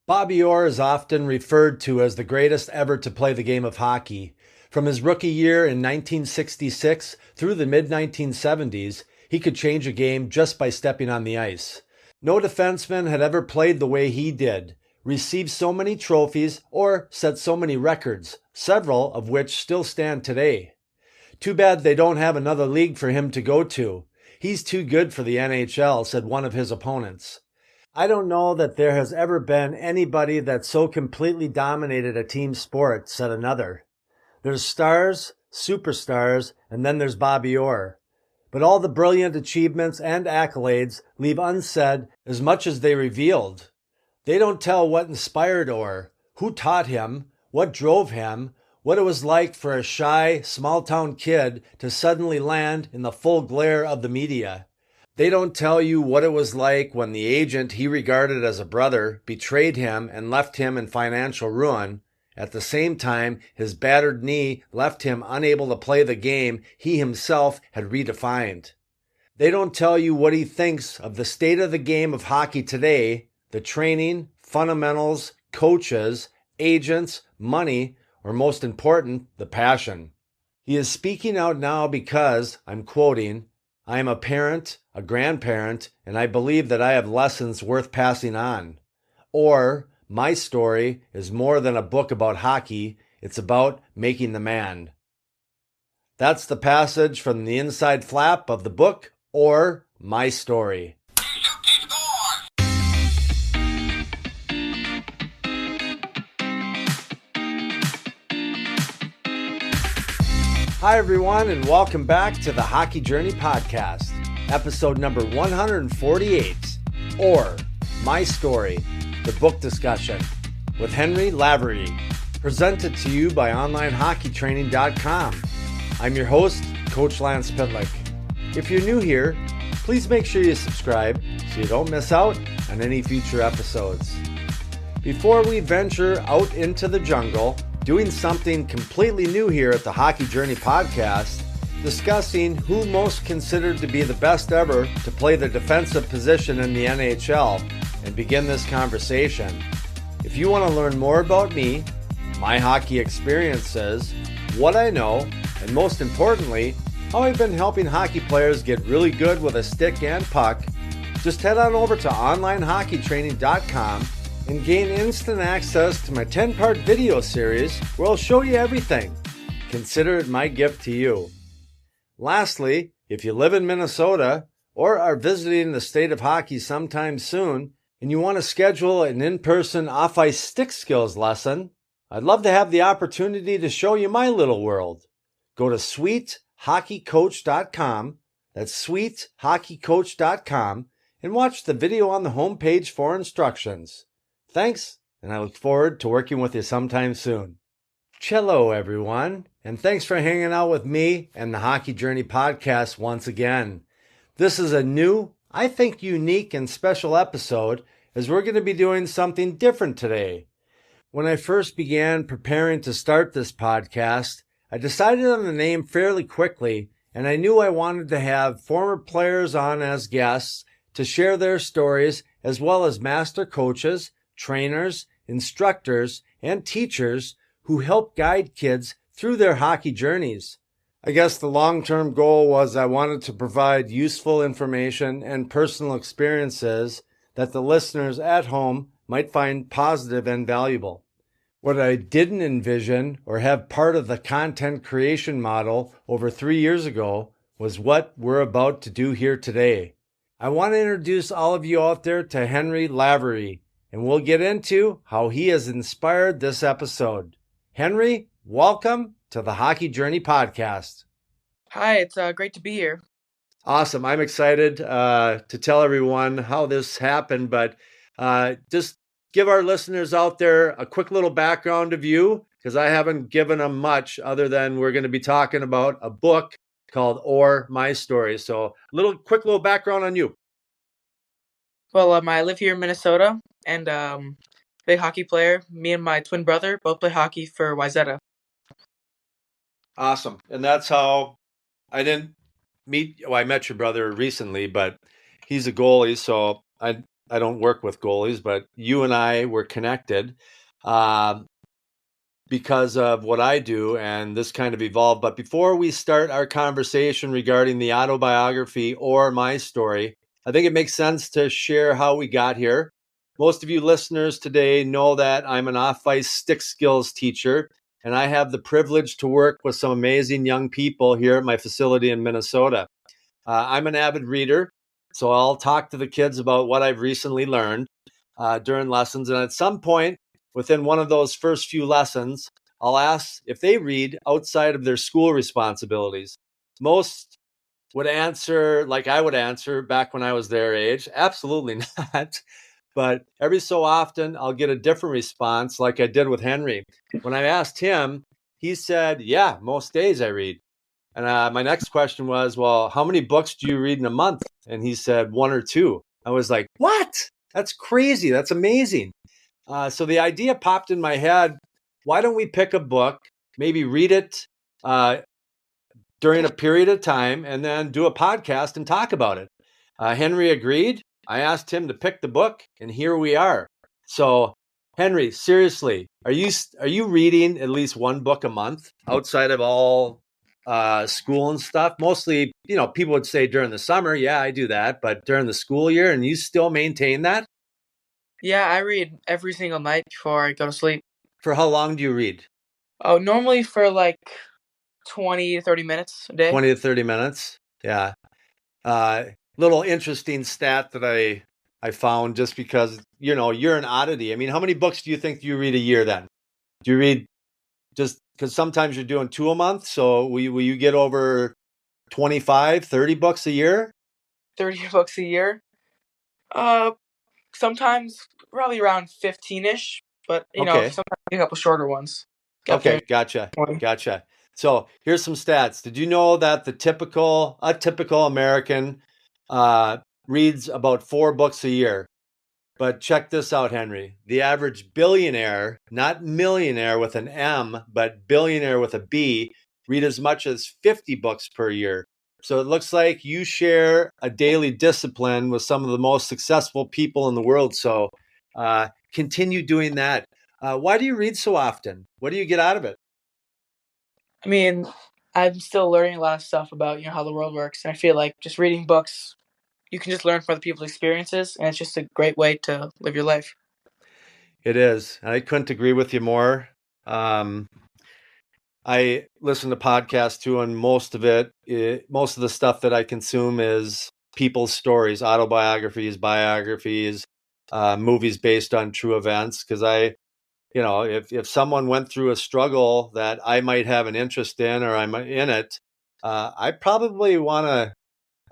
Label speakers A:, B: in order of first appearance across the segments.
A: Bobby Orr is often referred to as the greatest ever to play the game of hockey. From his rookie year in 1966 through the mid-1970s, he could change a game just by stepping on the ice. No defenseman had ever played the way he did, received so many trophies, or set so many records, several of which still stand today. Too bad they don't have another league for him to go to. He's too good for the NHL, said one of his opponents. I don't know that there has ever been anybody that so completely dominated a team sport, said another. There's stars, superstars, and then there's Bobby Orr. But all the brilliant achievements and accolades leave unsaid as much as they revealed. They don't tell what inspired Orr, who taught him, what drove him, what it was like for a shy, small-town kid to suddenly land in the full glare of the media. They don't tell you what it was like when the agent he regarded as a brother betrayed him and left him in financial ruin. At the same time, his battered knee left him unable to play the game he himself had redefined. They don't tell you what he thinks of the state of the game of hockey today, the training, fundamentals, coaches, agents, money, or most important, the passion. He is speaking out now because, I'm quoting, I am a parent, a grandparent, and I believe that I have lessons worth passing on. Or, my story is more than a book about hockey, it's about making the man. That's the passage from the inside flap of the book, Or My Story. Hi, everyone, and welcome back to the Hockey Journey Podcast, episode number 148, Or My Story, the book discussion, with Henry Lavery, presented to you by OnlineHockeyTraining.com. I'm your host, Coach Lance Pitlick. If you're new here, please make sure you subscribe so you don't miss out on any future episodes. Before we venture out into the jungle, doing something completely new here at the Hockey Journey Podcast, discussing who most considered to be the best ever to play the defensive position in the NHL, and begin this conversation. If you want to learn more about me, my hockey experiences, what I know, and most importantly, how I've been helping hockey players get really good with a stick and puck, just head on over to OnlineHockeyTraining.com and gain instant access to my 10-part video series where I'll show you everything. Consider it my gift to you. Lastly, if you live in Minnesota or are visiting the state of hockey sometime soon and you want to schedule an in-person off-ice stick skills lesson, I'd love to have the opportunity to show you my little world. Go to sweethockeycoach.com, that's sweethockeycoach.com, and watch the video on the homepage for instructions. Thanks, and I look forward to working with you sometime soon. Cello, everyone, and thanks for hanging out with me and the Hockey Journey Podcast once again. This is a new, I think unique and special episode as we're going to be doing something different today. When I first began preparing to start this podcast, I decided on the name fairly quickly, and I knew I wanted to have former players on as guests to share their stories, as well as master coaches, trainers, instructors, and teachers who help guide kids through their hockey journeys. I guess the long-term goal was I wanted to provide useful information and personal experiences that the listeners at home might find positive and valuable. What I didn't envision or have part of the content creation model over 3 years ago was what we're about to do here today. I want to introduce all of you out there to Henry Lavery, and we'll get into how he has inspired this episode. Henry, welcome to the Hockey Journey Podcast.
B: Hi, it's great to be here.
A: Awesome. I'm excited to tell everyone how this happened, but just give our listeners out there a quick little background of you, because I haven't given them much other than we're going to be talking about a book called Or My Story. So quick little background on you.
B: Well, I live here in Minnesota and big hockey player. Me and my twin brother both play hockey for Wayzata.
A: Awesome. And that's how I met your brother recently, but he's a goalie, so I I don't work with goalies, but you and I were connected because of what I do, and this kind of evolved. But before we start our conversation regarding the autobiography or my story, I think it makes sense to share how we got here. Most of you listeners today know that I'm an off-ice stick skills teacher, and I have the privilege to work with some amazing young people here at my facility in Minnesota. I'm an avid reader, so I'll talk to the kids about what I've recently learned during lessons. And at some point, within one of those first few lessons, I'll ask if they read outside of their school responsibilities. Most would answer like I would answer back when I was their age, absolutely not. But every so often, I'll get a different response, like I did with Henry. When I asked him, he said, "Yeah, most days I read." And my next question was, "Well, how many books do you read in a month?" And he said, "One or two." I was like, "What? That's crazy. That's amazing." So the idea popped in my head. Why don't we pick a book, maybe read it uh, during a period of time, and then do a podcast and talk about it? Henry agreed. I asked him to pick the book, and here we are. So, Henry, seriously, are you reading at least one book a month outside of all school and stuff? Mostly, people would say during the summer, yeah, I do that, but during the school year, and you still maintain that?
B: Yeah, I read every single night before I go to sleep.
A: For how long do you read?
B: Oh, normally for like 20 to 30 minutes a day.
A: 20 to 30 minutes? Yeah. Uh, Little interesting stat that I found just because, you're an oddity. I mean, how many books do you think you read a year then? Do you read just because sometimes you're doing two a month? So will you get over 25, 30 books a year?
B: 30 books a year. Uh, Sometimes probably around 15-ish, but
A: Okay.
B: sometimes a couple shorter ones. Got there.
A: Okay. Gotcha.
B: 20.
A: Gotcha. So here's some stats. Did you know that a typical American uh, reads about 4 books a year? But check this out, Henry. The average billionaire, not millionaire with an M, but billionaire with a B, read as much as 50 books per year. So it looks like you share a daily discipline with some of the most successful people in the world. So continue doing that. Why do you read so often? What do you get out of it?
B: I mean, I'm still learning a lot of stuff about how the world works, and I feel like just reading books, you can just learn from other people's experiences, and it's just a great way to live your life.
A: It is. I couldn't agree with you more. Um, I listen to podcasts too, and most of the stuff that I consume is people's stories, autobiographies, biographies, movies based on true events. Because if someone went through a struggle that I might have an interest in, or I'm in it, I probably want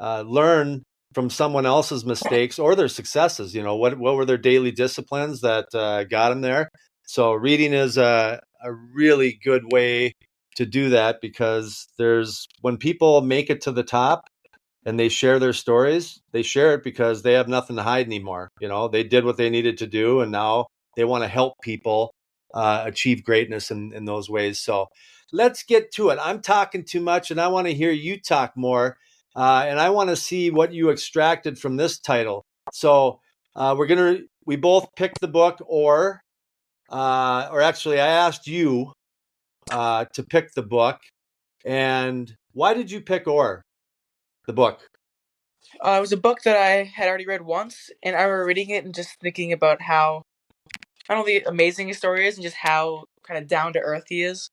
A: to learn from someone else's mistakes or their successes. What were their daily disciplines that got them there? So reading is a really good way to do that because when people make it to the top and they share their stories, they share it because they have nothing to hide anymore. They did what they needed to do, and now they want to help people achieve greatness in those ways. So let's get to it. I'm talking too much, and I want to hear you talk more. And I want to see what you extracted from this title. So we both picked the book, or actually, I asked you to pick the book. And why did you pick Orr, the book?
B: It was a book that I had already read once, and I remember reading it and just thinking about how I don't know the amazing his story is, and just how kind of down to earth he is.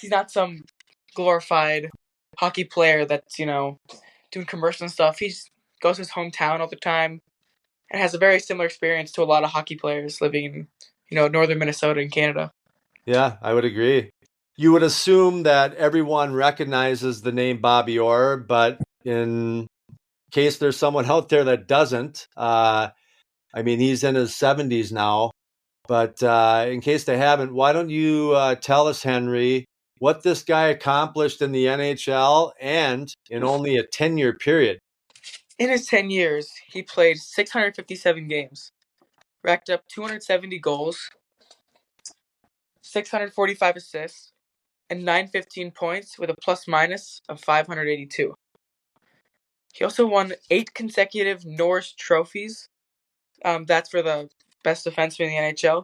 B: He's not some glorified hockey player that's doing commercials and stuff. He just goes to his hometown all the time and has a very similar experience to a lot of hockey players living in northern Minnesota and Canada.
A: Yeah, I would agree. You would assume that everyone recognizes the name Bobby Orr, but in case there's someone out there that doesn't, I mean, he's in his 70s now. But in case they haven't, why don't you tell us, Henry, what this guy accomplished in the NHL and in only a 10-year period?
B: In his 10 years, he played 657 games, racked up 270 goals, 645 assists, and 915 points with a plus minus of 582. He also won 8 consecutive Norris trophies. That's for the best defenseman in the NHL.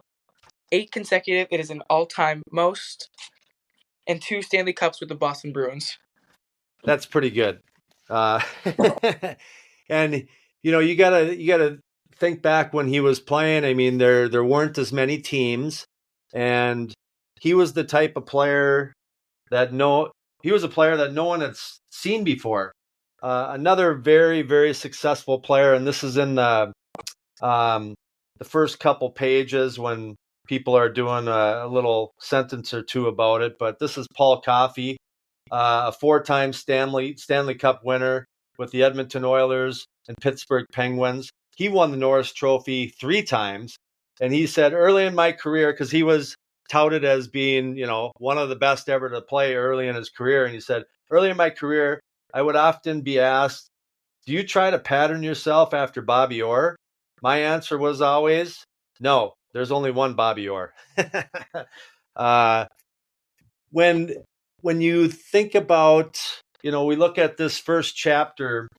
B: 8 consecutive. It is an all-time most, and 2 Stanley Cups with the Boston Bruins.
A: That's pretty good. Uh, and you gotta think back when he was playing. I mean, there weren't as many teams, and he was the type of player that he was a player that no one had seen before. Another very, very successful player, and this is in the first couple pages when people are doing a little sentence or two about it. But this is Paul Coffey, a 4-time Stanley Cup winner with the Edmonton Oilers and Pittsburgh Penguins. He won the Norris Trophy 3 times, and he said early in my career, because he was touted as being, one of the best ever to play early in his career, and he said early in my career, I would often be asked, "Do you try to pattern yourself after Bobby Orr?" My answer was always, "No, there's only one Bobby Orr." uh, when you think about, we look at this first chapter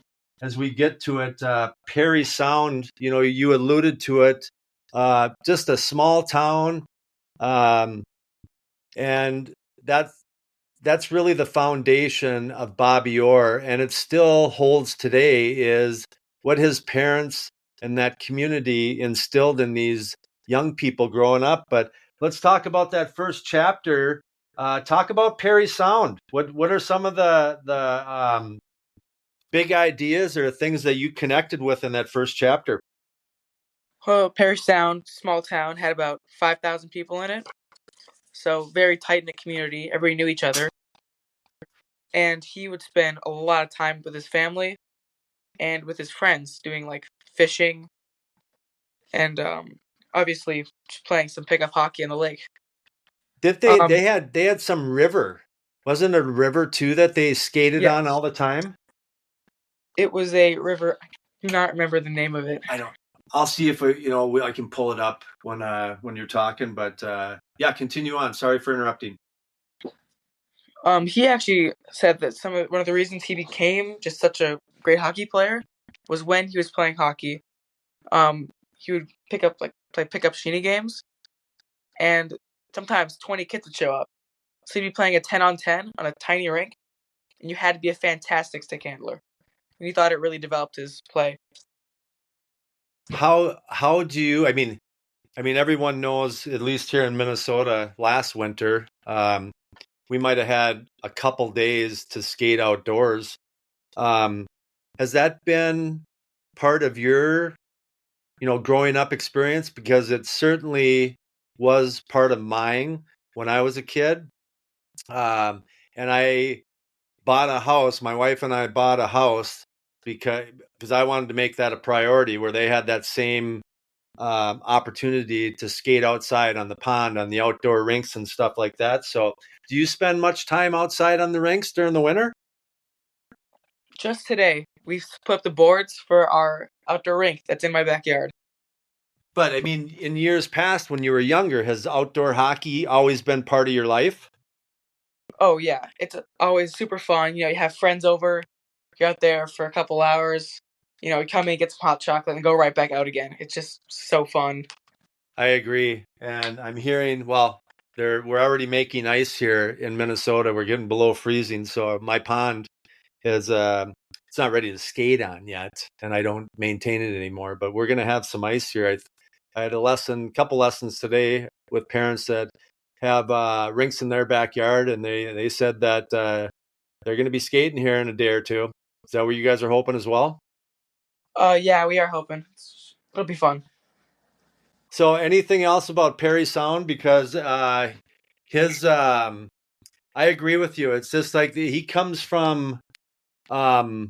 A: as we get to it, Perry Sound, you alluded to it, just a small town, and that's really the foundation of Bobby Orr, and it still holds today, is what his parents and that community instilled in these young people growing up. But let's talk about that first chapter. Talk about Perry Sound. What are some of the big ideas or things that you connected with in that first chapter?
B: Well, Perry Sound, small town, had about 5,000 people in it. So very tight-knit community. Everybody knew each other. And he would spend a lot of time with his family and with his friends doing like fishing and obviously playing some pickup hockey on the lake.
A: Did they
B: Um,
A: they had some river? Wasn't a river too that they skated on
B: yes,
A: all the time?
B: it was a river. I do not remember the name of it.
A: I don't. I'll see if I can pull it up when you're talking. But yeah, continue on. Sorry for interrupting.
B: He actually said that one of the reasons he became just such a great hockey player was when he was playing hockey. He would play pickup shinny games, and sometimes 20 kids would show up. So he'd be playing a 10-on-10 on a tiny rink, and you had to be a fantastic stick handler. And he thought it really developed his play.
A: How do you? I mean, everyone knows, at least here in Minnesota, last winter, we might have had a couple days to skate outdoors. Um, has that been part of your, growing up experience? Because it certainly was part of mine when I was a kid. And I bought a house. My wife and I bought a house because I wanted to make that a priority, where they had that same opportunity to skate outside on the pond, on the outdoor rinks and stuff like that. So, do you spend much time outside on the rinks during the winter?
B: Just today, we've put up the boards for our outdoor rink that's in my backyard.
A: But I mean, in years past, when you were younger, has outdoor hockey always been part of your life?
B: Oh yeah, it's always super fun. You have friends over, you're out there for a couple hours. You come in, get some hot chocolate, and go right back out again. It's just so fun.
A: I agree. And I'm hearing, well, we're already making ice here in Minnesota. We're getting below freezing. So my pond is it's not ready to skate on yet, and I don't maintain it anymore. But we're gonna have some ice here. I had couple lessons today with parents that have rinks in their backyard, and they said that they're going to be skating here in a day or two. Is that what you guys are hoping as well?
B: Yeah, we are hoping it'll be fun.
A: So, anything else about Perry Sound? Because his, I agree with you. It's just like he comes from um,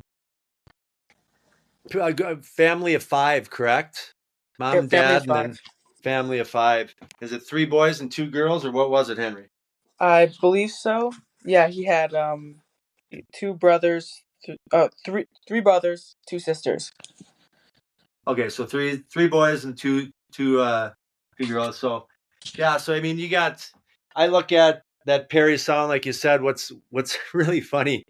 A: a family of 5, correct? Mom
B: Yeah,
A: and
B: family
A: dad,
B: of
A: and
B: 5.
A: then family of 5. Is it 3 boys and 2 girls, or what was it, Henry?
B: I believe so. Yeah, he had 2 brothers, three brothers, 2 sisters.
A: Okay, so three boys and two girls. So yeah, so I mean, I look at that Perry Sound, like you said. What's really funny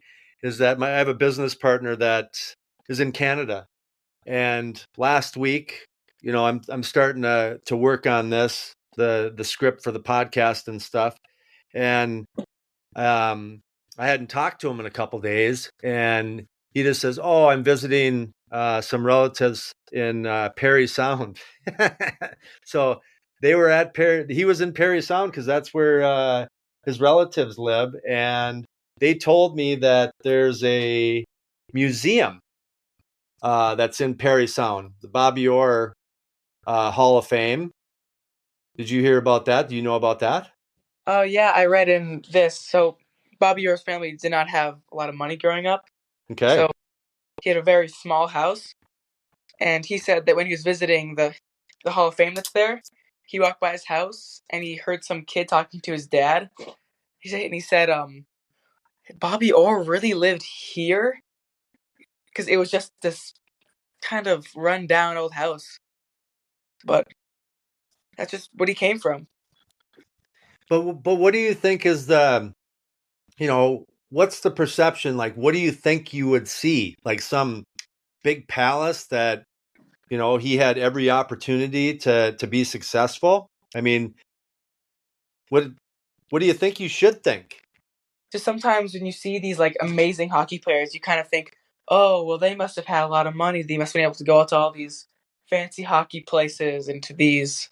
A: is that I have a business partner that is in Canada. And last week, I'm starting to work on this, the script for the podcast and stuff. And I hadn't talked to him in a couple days, and he just says, "Oh, I'm visiting some relatives in Perry Sound." So they were at Perry. He was in Perry Sound because that's where his relatives live, and they told me that there's a museum that's in Perry Sound, the Bobby Orr Hall of Fame. Did you hear about that? Do you know about that?
B: Oh yeah, I read in this. So Bobby Orr's family did not have a lot of money growing up,
A: Okay.
B: so he had a very small house. And he said that when he was visiting the Hall of Fame that's there, he walked by his house and he heard some kid talking to his dad. He said, Bobby Orr really lived here because it was just this kind of run down old house, but that's just what he came from.
A: But what do you think is what's the perception? Like, what do you think you would see? Like some big palace that, he had every opportunity to be successful? I mean, what what do you think you should think?
B: Just sometimes when you see these like amazing hockey players, you kind of think, oh, well, they must have had a lot of money. They must have been able to go out to all these fancy hockey places and to these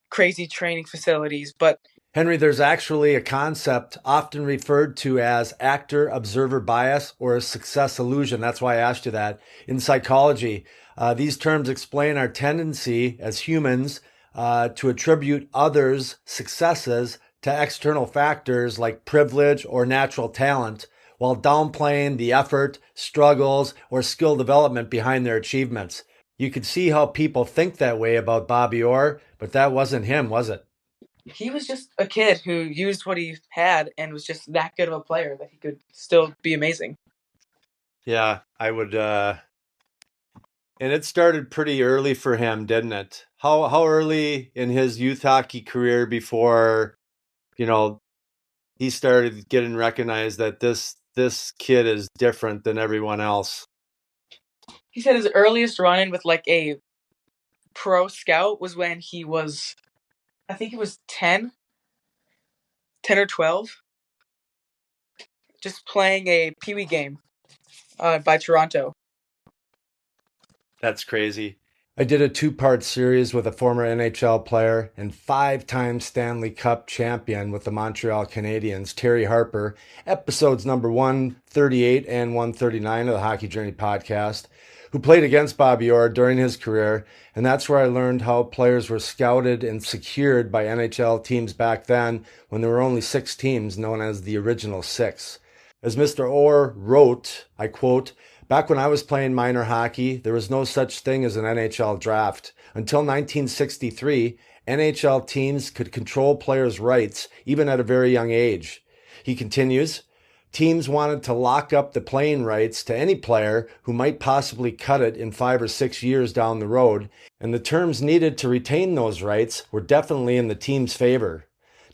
B: crazy training facilities. But
A: Henry, there's actually a concept often referred to as actor observer bias or a success illusion. That's why I asked you that. In psychology, these terms explain our tendency as humans to attribute others' successes to external factors like privilege or natural talent, while downplaying the effort, struggles, or skill development behind their achievements. You could see how people think that way about Bobby Orr, but that wasn't him, was it?
B: he was just a kid who used what he had and was just that good of a player that he could still be amazing.
A: Yeah, I would and it started pretty early for him, didn't it? How early in his youth hockey career before, you know, he started getting recognized that this kid is different than everyone else?
B: He said his earliest run in with like a pro scout was when he was, I think he was 10 or 12, just playing a Pee Wee game by Toronto.
A: That's crazy. I did a two-part series with a former NHL player and five-time Stanley Cup champion with the Montreal Canadiens, Terry Harper, episodes number 138 and 139 of the Hockey Journey podcast, who played against Bobby Orr during his career, and that's where I learned how players were scouted and secured by NHL teams back then when there were only 6 teams known as the Original Six. As Mr. Orr wrote, I quote, "Back when I was playing minor hockey, there was no such thing as an NHL draft. Until 1963, NHL teams could control players' rights even at a very young age." He continues, "Teams wanted to lock up the playing rights to any player who might possibly cut it in 5 or 6 years down the road, and the terms needed to retain those rights were definitely in the team's favor.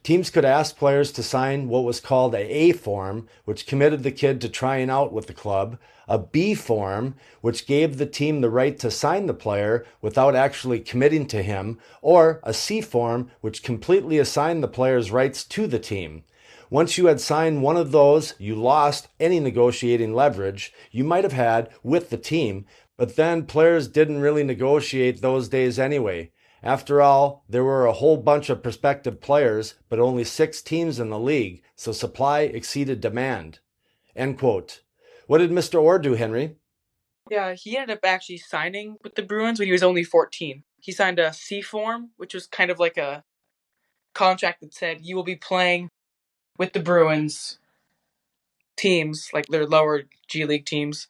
A: Teams could ask players to sign what was called a A form, which committed the kid to trying out with the club, a B form, which gave the team the right to sign the player without actually committing to him, or a C form, which completely assigned the player's rights to the team. Once you had signed one of those, you lost any negotiating leverage you might have had with the team, but then players didn't really negotiate those days anyway. After all, there were a whole bunch of prospective players, but only 6 teams in the league, so supply exceeded demand." End quote. What did Mr. Orr do, Henry?
B: Yeah, he ended up actually signing with the Bruins when he was only 14. He signed a C form, which was kind of like a contract that said you will be playing with the Bruins teams, like their lower G League teams,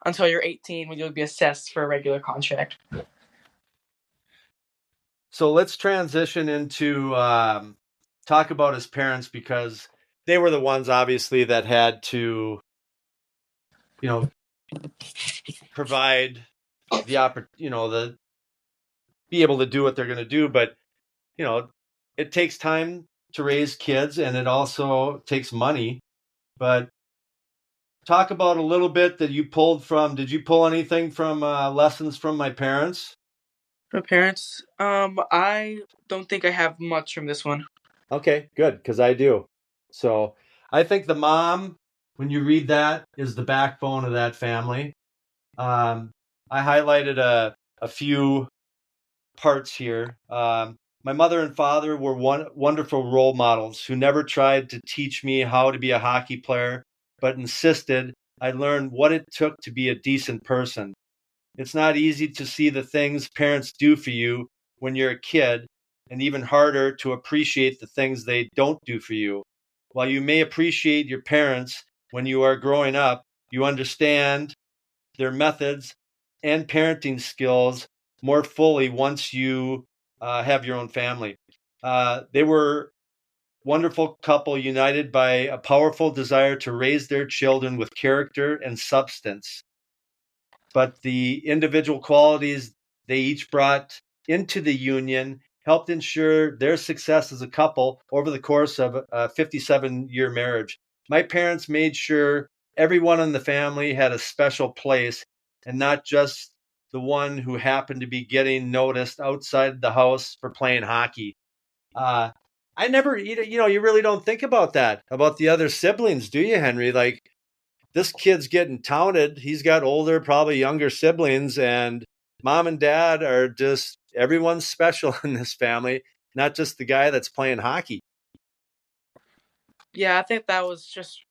B: until you're 18 when you'll be assessed for a regular contract.
A: So let's transition into talk about his parents, because they were the ones, obviously, that had to, you know, provide the the be able to do what they're going to do. But you know, it takes time to raise kids, and it also takes money. But talk about a little bit that you pulled from. Did you pull anything from lessons from my parents?
B: My parents. I don't think I have much from this one.
A: Okay, good, because I do. So I think the mom, when you read that, is the backbone of that family. Um, I highlighted a few parts here. My mother and father were wonderful role models who never tried to teach me how to be a hockey player, but insisted I learn what it took to be a decent person. It's not easy to see the things parents do for you when you're a kid, and even harder to appreciate the things they don't do for you. While you may appreciate your parents when you are growing up, you understand their methods and parenting skills more fully once you have your own family. They were wonderful couple united by a powerful desire to raise their children with character and substance, but the individual qualities they each brought into the union helped ensure their success as a couple over the course of a 57-year marriage. My parents made sure everyone in the family had a special place and not just the one who happened to be getting noticed outside the house for playing hockey. Uh, I never, you really don't think about that, about the other siblings, do you, Henry? Like, this kid's getting touted. He's got older, probably younger siblings, and mom and dad are just everyone's special in this family, not just the guy that's playing hockey.
B: Yeah, I think that was just.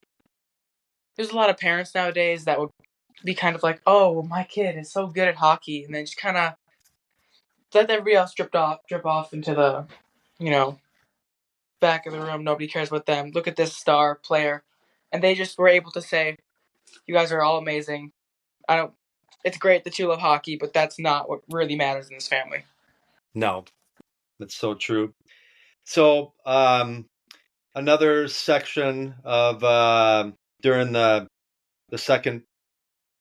B: There's a lot of parents nowadays that would be kind of like, "Oh, my kid is so good at hockey," and then just kind of let everybody else drip off into the, you know, back of the room. Nobody cares about them. Look at this star player, and they just were able to say, "You guys are all amazing. I don't. It's great that you love hockey, but that's not what really matters in this family."
A: No, that's so true. So, another section of during the second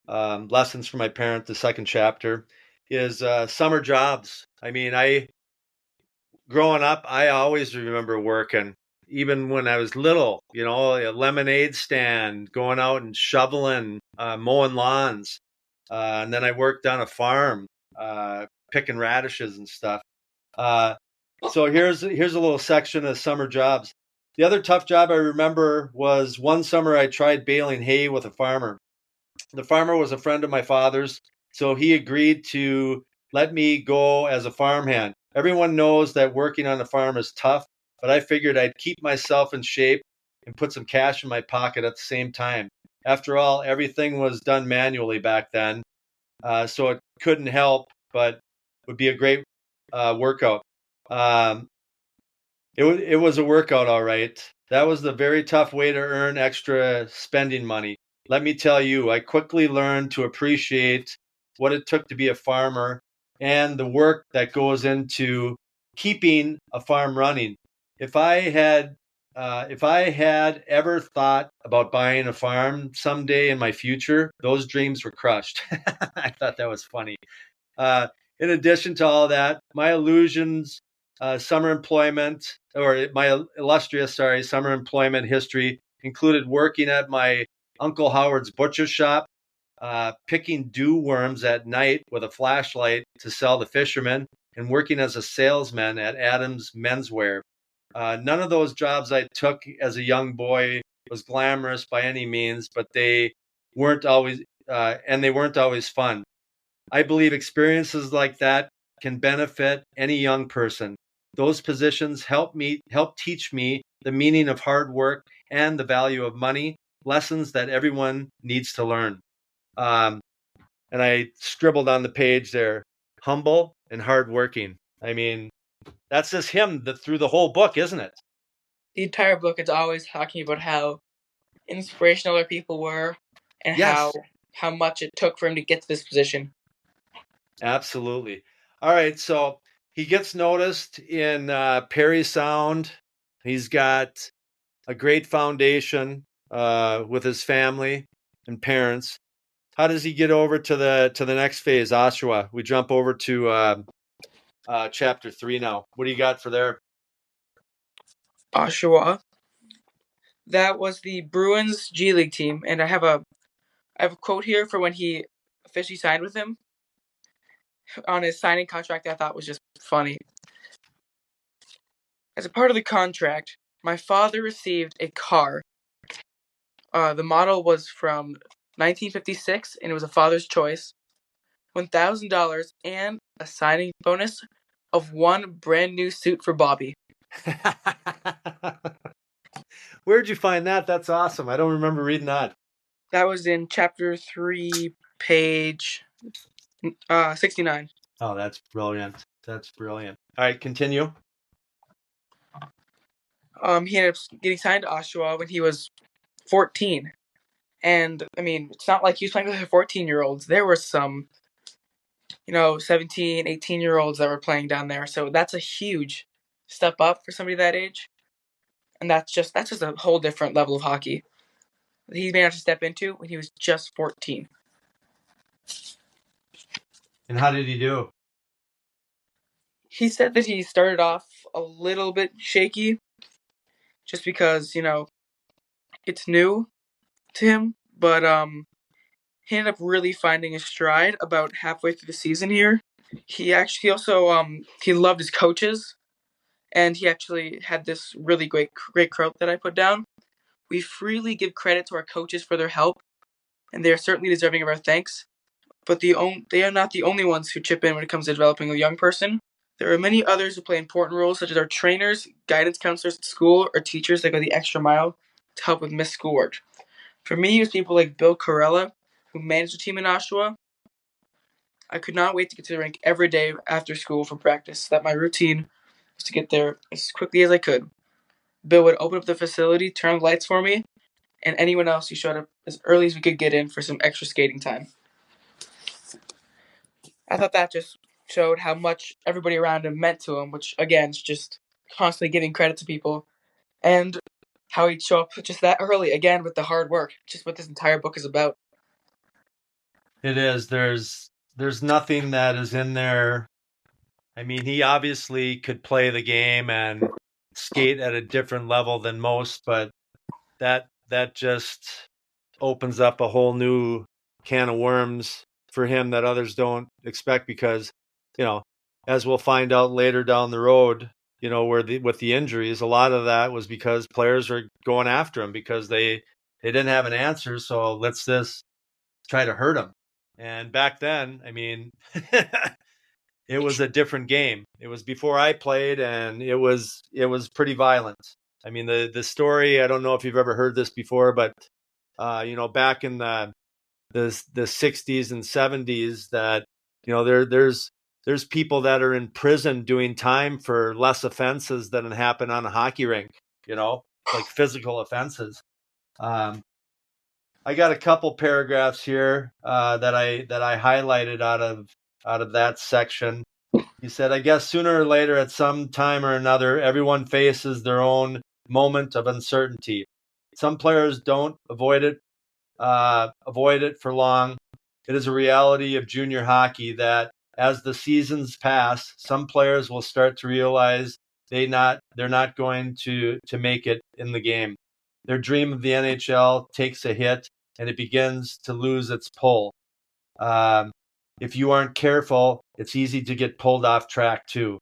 A: lessons from my parent, the second chapter, is summer jobs. I mean, I growing up, I always remember working, even when I was little, a lemonade stand, going out and shoveling, mowing lawns. And then I worked on a farm, picking radishes and stuff. Uh, so here's a little section of summer jobs. The other tough job I remember was one summer I tried baling hay with a farmer. The farmer was a friend of my father's, so he agreed to let me go as a farmhand. Everyone knows that working on a farm is tough, but I figured I'd keep myself in shape and put some cash in my pocket at the same time. After all, everything was done manually back then, so it couldn't help but would be a great workout. Um, it was a workout, all right. That was the very tough way to earn extra spending money. Let me tell you, I quickly learned to appreciate what it took to be a farmer and the work that goes into keeping a farm running. If I had if I had ever thought about buying a farm someday in my future, those dreams were crushed. I thought that was funny. Uh, in addition to all that, my illusions, summer employment, or my illustrious, summer employment history included working at my Uncle Howard's butcher shop, picking dew worms at night with a flashlight to sell to fishermen, and working as a salesman at Adams Menswear. None of those jobs I took as a young boy was glamorous by any means, but they weren't always fun. I believe experiences like that can benefit any young person. Those positions help teach me the meaning of hard work and the value of money, lessons that everyone needs to learn. Um, and I scribbled on the page there, humble and hardworking. I mean, that's just him through the whole book, isn't it?
B: The entire book is always talking about how inspirational other people were and
A: Yes,
B: how much it took for him to get to this position.
A: absolutely. All right, so he gets noticed in Perry Sound. He's got a great foundation with his family and parents. How does he get over to the next phase, Oshawa? We jump over to chapter 3 now. What do you got for there?
B: Oshawa. That was the Bruins G League team, and I have a I have a quote here for when he officially signed with him on his signing contract that I thought was just funny. As a part of the contract, my father received a car. The model was from 1956, and it was a father's choice. $1,000 and a signing bonus of one brand new suit for Bobby.
A: Where'd you find that? That's awesome. I don't remember reading that.
B: That was in chapter 3, page 69.
A: Oh, that's brilliant. That's brilliant. All right, continue.
B: He ended up getting signed to Oshawa when he was 14. And, I mean, it's not like he was playing with 14-year-olds. There were some, 17, 18-year-olds that were playing down there. So that's a huge step up for somebody that age. And that's just a whole different level of hockey that he managed to step into when he was just 14.
A: And how did he do?
B: He said that he started off a little bit shaky just because, it's new to him. But he ended up really finding his stride about halfway through the season here. He also he loved his coaches, and he actually had this really great quote that I put down. We freely give credit to our coaches for their help, and they are certainly deserving of our thanks. But they are not the only ones who chip in when it comes to developing a young person. There are many others who play important roles, such as our trainers, guidance counselors at school, or teachers that go the extra mile to help with missed schoolwork. For me, it was people like Bill Corella, who managed the team in Oshawa. I could not wait to get to the rink every day after school for practice. That my routine was to get there as quickly as I could. Bill would open up the facility, turn on the lights for me, and anyone else who showed up as early as we could get in for some extra skating time. I thought that just showed how much everybody around him meant to him, which, again, is just constantly giving credit to people, and how he'd show up just that early, again, with the hard work, just what this entire book is about.
A: It is. There's nothing that is in there. I mean, he obviously could play the game and skate at a different level than most, but that just opens up a whole new can of worms for him that others don't expect because, as we'll find out later down the road, with the injuries, a lot of that was because players were going after him because they didn't have an answer. So let's just try to hurt him. And back then, I mean, it was a different game. It was before I played, and it was pretty violent. I mean, the story. I don't know if you've ever heard this before, but back in the 60s and 70s, that there's people that are in prison doing time for less offenses than happen on a hockey rink. Like physical offenses. I got a couple paragraphs here that I highlighted out of that section. He said, I guess sooner or later, at some time or another, everyone faces their own moment of uncertainty. Some players don't avoid it for long. It is a reality of junior hockey that as the seasons pass, some players will start to realize they're not going to make it in the game. Their dream of the NHL takes a hit and it begins to lose its pull. If you aren't careful, it's easy to get pulled off track too,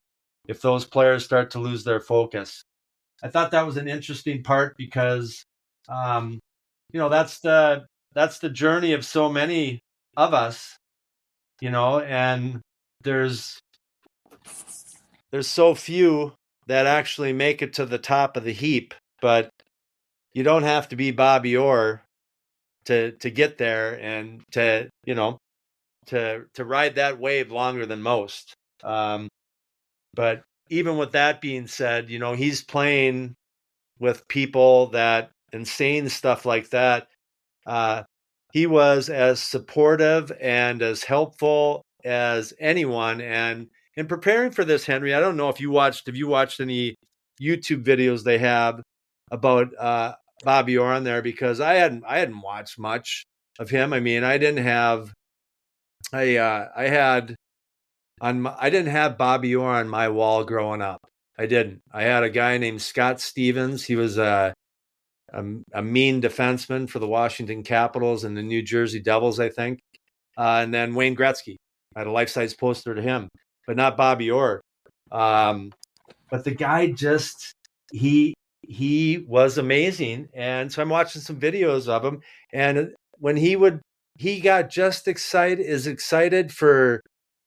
A: if those players start to lose their focus. I thought that was an interesting part because, that's the journey of so many of us, and there's so few that actually make it to the top of the heap, but you don't have to be Bobby Orr to get there and to ride that wave longer than most. But even with that being said, he's playing with people that and saying stuff like that. He was as supportive and as helpful as anyone. And in preparing for this, Henry, I don't know if you watched any YouTube videos they have about Bobby Orr on there, because I hadn't watched much of him. I mean, I didn't have I didn't have Bobby Orr on my wall growing up. I didn't. I had a guy named Scott Stevens. He was a mean defenseman for the Washington Capitals and the New Jersey Devils, I think. And then Wayne Gretzky. I had a life-size poster to him, but not Bobby Orr. But the guy just he was amazing. And so I'm watching some videos of him, and when he got just excited for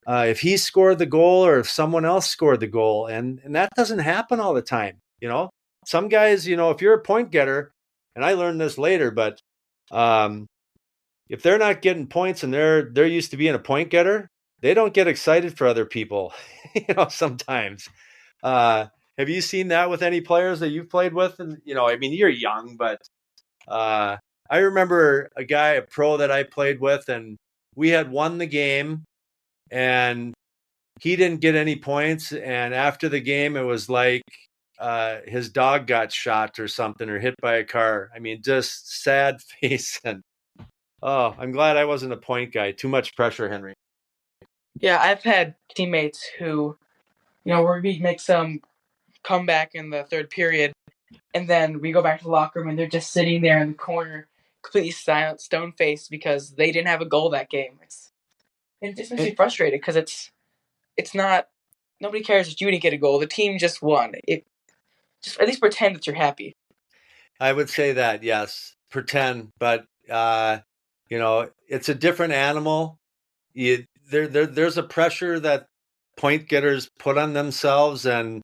A: if he scored the goal or if someone else scored the goal, and that doesn't happen all the time. Some guys, if you're a point getter, and I learned this later, but if they're not getting points and they're used to being a point getter, they don't get excited for other people. Sometimes. Have you seen that with any players that you've played with? And you're young, but I remember a pro that I played with, and we had won the game, and he didn't get any points. And after the game, it was like his dog got shot or something, or hit by a car. Just sad face. And I'm glad I wasn't a point guy. Too much pressure, Henry.
B: Yeah, I've had teammates who, where we make some comeback in the third period, and then we go back to the locker room and they're just sitting there in the corner, completely silent, stone-faced, because they didn't have a goal that game. It just makes me frustrated, because it's not, nobody cares that you didn't get a goal. The team just won. Just at least pretend that you're happy.
A: I would say that, yes, pretend, but it's a different animal. There's a pressure that point getters put on themselves, and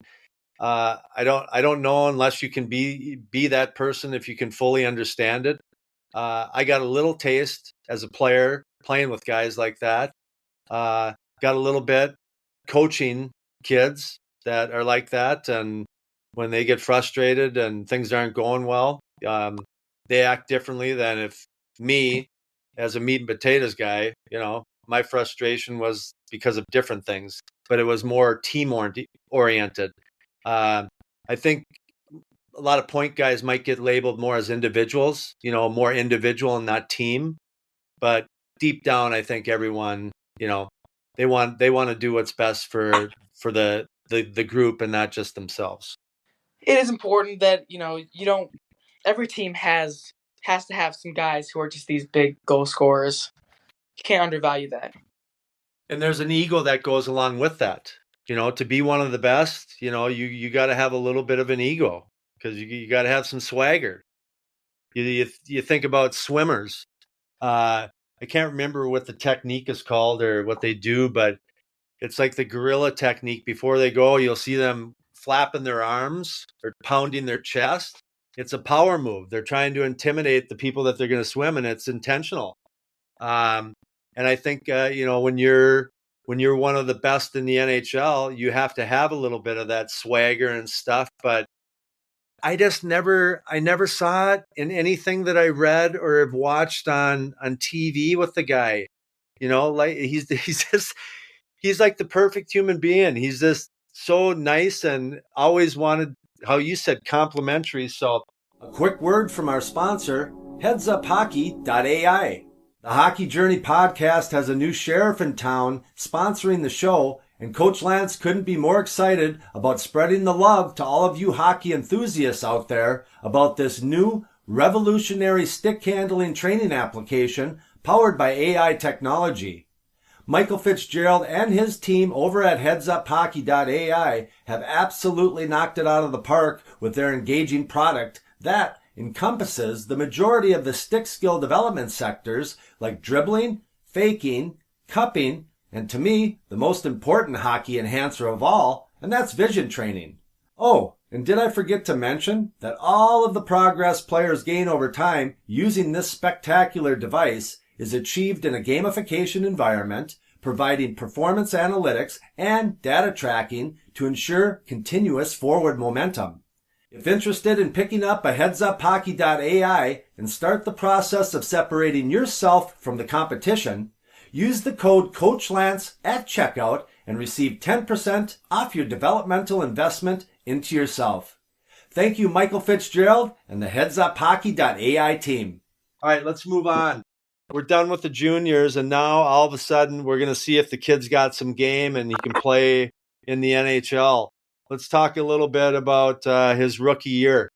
A: I don't know unless you can be that person, if you can fully understand it. I got a little taste as a player playing with guys like that. Got a little bit coaching kids that are like that, and when they get frustrated and things aren't going well, they act differently than if me, as a meat and potatoes guy, my frustration was because of different things, but it was more team oriented. I think a lot of point guys might get labeled more as individuals, more individual and not team. But deep down, I think everyone, they want to do what's best for the group and not just themselves.
B: It is important that, every team has to have some guys who are just these big goal scorers. You can't undervalue that.
A: And there's an ego that goes along with that. To be one of the best, you got to have a little bit of an ego, because you got to have some swagger. You think about swimmers. I can't remember what the technique is called or what they do, but it's like the gorilla technique. Before they go, you'll see them flapping their arms or pounding their chest. It's a power move. They're trying to intimidate the people that they're going to swim, and it's intentional. And I think, when you're one of the best in the NHL, you have to have a little bit of that swagger and stuff. But I never saw it in anything that I read or have watched on TV with the guy. Like he's like the perfect human being. He's just so nice and always wanted, how you said, complimentary. So a quick word from our sponsor, headsuphockey.ai. The Hockey Journey podcast has a new sheriff in town sponsoring the show, and Coach Lance couldn't be more excited about spreading the love to all of you hockey enthusiasts out there about this new revolutionary stick handling training application powered by AI technology. Michael Fitzgerald and his team over at headsuphockey.ai have absolutely knocked it out of the park with their engaging product that encompasses the majority of the stick skill development sectors like dribbling, faking, cupping, and to me, the most important hockey enhancer of all, and that's vision training. Oh, and did I forget to mention that all of the progress players gain over time using this spectacular device is achieved in a gamification environment, providing performance analytics and data tracking to ensure continuous forward momentum. If interested in picking up a headsuphockey.ai and start the process of separating yourself from the competition, use the code CoachLance at checkout and receive 10% off your developmental investment into yourself. Thank you, Michael Fitzgerald and the headsuphockey.ai team. All right, let's move on. We're done with the juniors, and now all of a sudden we're going to see if the kid's got some game and he can play in the NHL. Let's talk a little bit about his rookie year.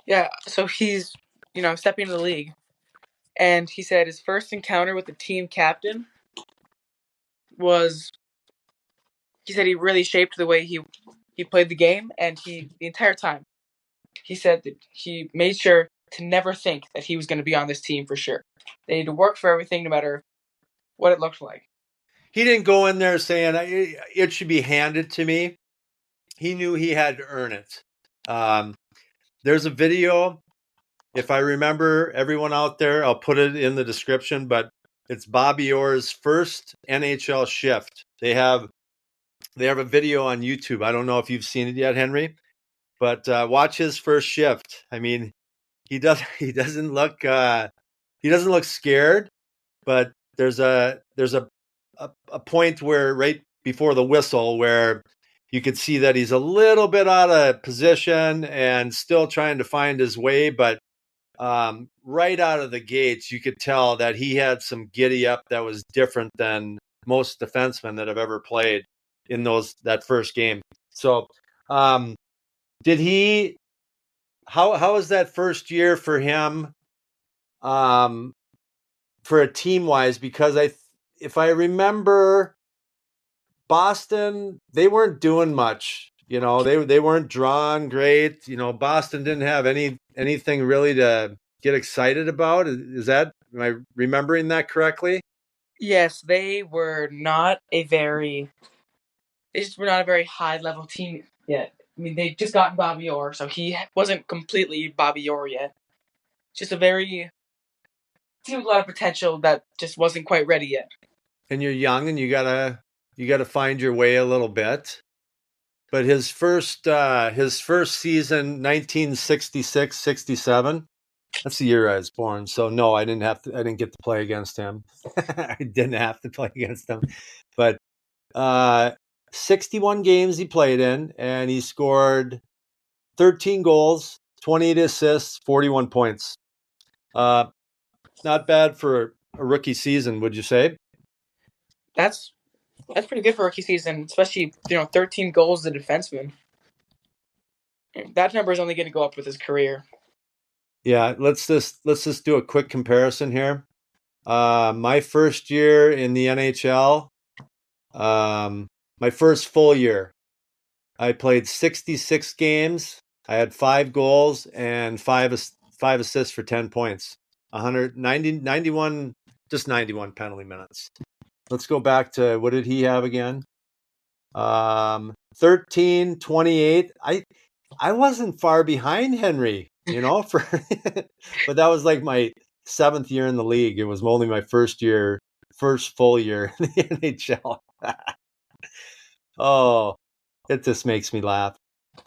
B: Yeah, so he's, stepping into the league. And he said his first encounter with the team captain was, he said he really shaped the way he played the game. And the entire time, he said that he made sure to never think that he was going to be on this team for sure. They need to work for everything no matter what it looked like.
A: He didn't go in there saying it should be handed to me. He knew he had to earn it. There's a video, if I remember, everyone out there, I'll put it in the description, but it's Bobby Orr's first NHL shift. They have a video on YouTube. I don't know if you've seen it yet, Henry, but watch his first shift. I mean, he doesn't look scared, but there's a point where right before the whistle where you could see that he's a little bit out of position and still trying to find his way, but right out of the gates, you could tell that he had some giddy up that was different than most defensemen that have ever played in that first game. So, did he? How was that first year for him? For a team wise, because if I remember, Boston, they weren't doing much. They weren't drawn great. Boston didn't have anything really to get excited about. Am I remembering that correctly?
B: Yes, they just were not a very high level team yet. I mean, they just gotten Bobby Orr, so he wasn't completely Bobby Orr yet. Just seemed a lot of potential that just wasn't quite ready yet.
A: And you're young, and you gotta find your way a little bit. But his first season, 1966-67. That's the year I was born. So no, I didn't get to play against him. I didn't have to play against him. But 61 games he played in, and he scored 13 goals, 28 assists, 41 points. Not bad for a rookie season, would you say?
B: That's pretty good for rookie season, especially 13 goals as a defenseman. That number is only going to go up with his career.
A: Yeah, let's just do a quick comparison here. My first year in the NHL, my first full year, I played 66 games. I had 5 goals and five assists for 10 points. 91, just 91 penalty minutes. Let's go back to, what did he have again? 13, 28. I wasn't far behind Henry, but that was like my 7th year in the league. It was only my first full year in the NHL. Oh, it just makes me laugh.